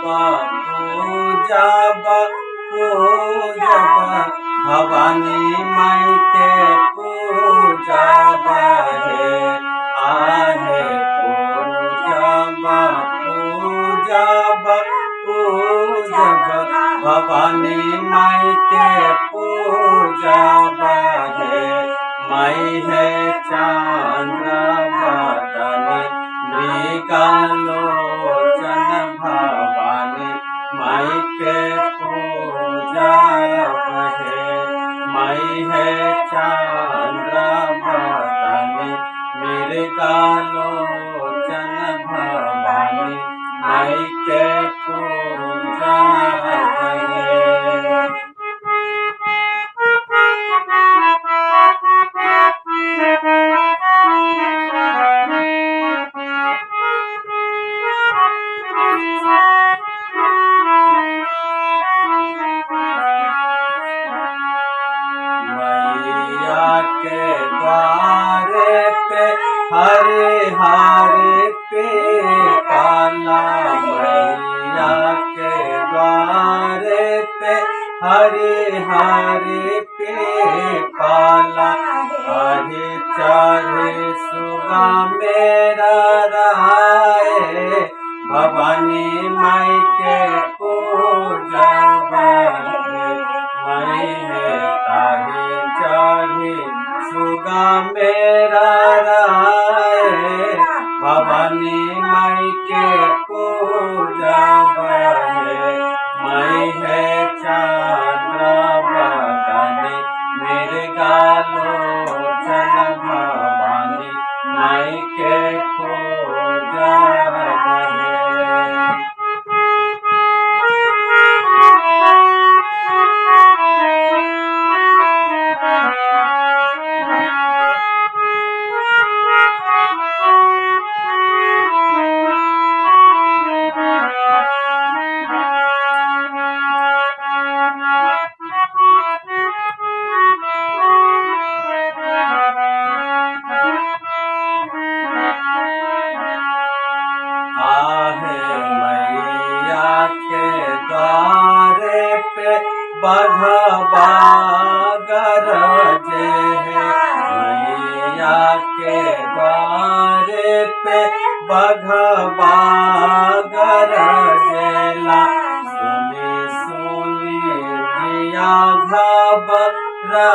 पूजब पूजब भवानी माई के पूजब हे आहे पूजब पूजब पूजब भवानी माई के पूजब हे माई है चंद्रवदनी मृगलोचन भवानी माई के पूजब हे माई है चंद्रवदनी मृगलोचन भवानी माई के पूजब हे। के द्वारे पे हरे हरे पे काला मैया के द्वारे पे हरे हरे पे काला हरे चारे सुगा मेरा राय भवानी माई के पूजब माई है ताही चाहे सुगा मेरा राय भवानी माई के पूजब हे माई है चंद्रवदनी मृगलोचन भवानी माई के पूजब हे। द्वारे पे बघवा गरजे है मैया के द्वारे पे बघवा गरजेला सुनी सुनी जिया घबराए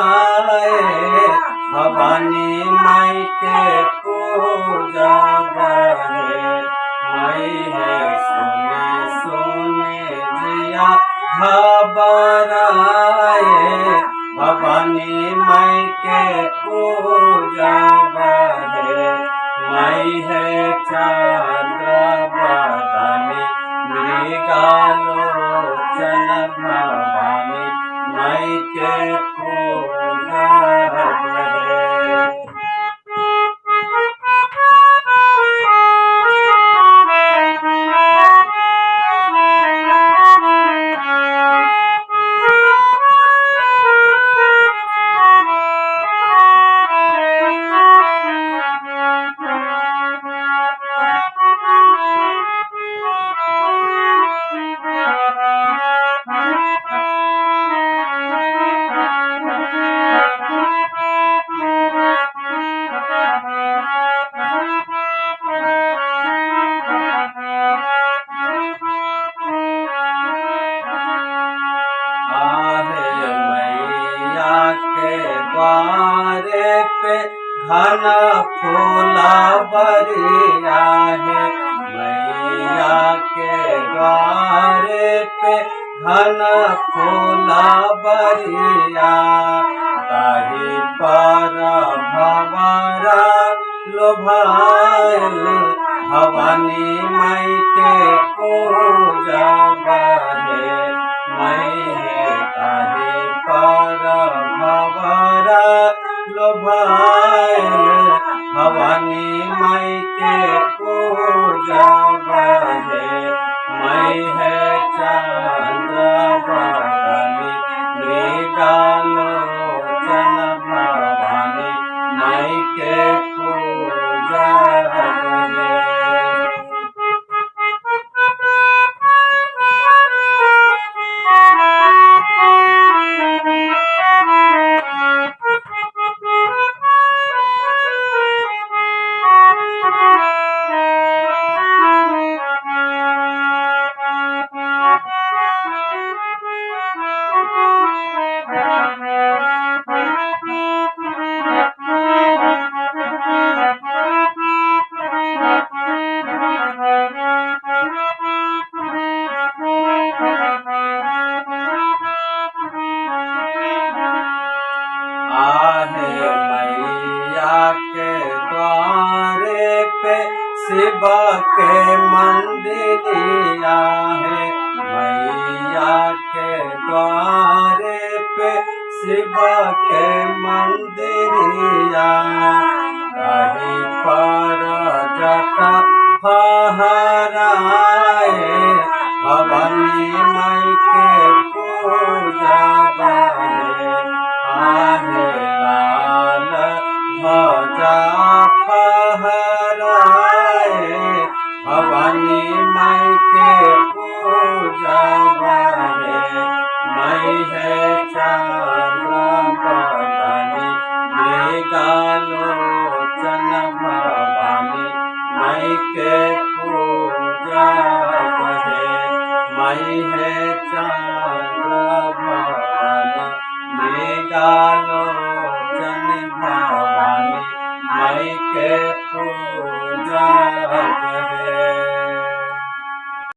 भवानी माई के पूजब हे माई है सुनी सुनी जिया घबराए भवानी माई के पूजब हे माई है चंद्रवदनी मृगलोचन भवानी माई के पूजब हे। द्वारे पे घना फूला बरिया है मैया के द्वारे पे घना फूला बरिया ताही पर भंवरा लोभायल भवानी माई के पूजब हे माई है ताही पर भंवरा लोभायल भवानी माई के पूजब हे माई है चंद्रवदनी मृगलोचन भवानी माई के पूजब हे। के द्वारे पे शिव के मंदिरिया है। मैया के द्वारे पे शिव के मंदिरिया, कहीं पर जटा फहराए भवानी माई के पूजा बहे। आहे लाल ध्वजा फहराए भवानी माई के पूजा बहे। मई है चंद्रवदनी मृगालोचन भवानी माई के पूजा बहे। मई है चंद्रवदनी मृगालोचन भवानी माई के पूजा बहे।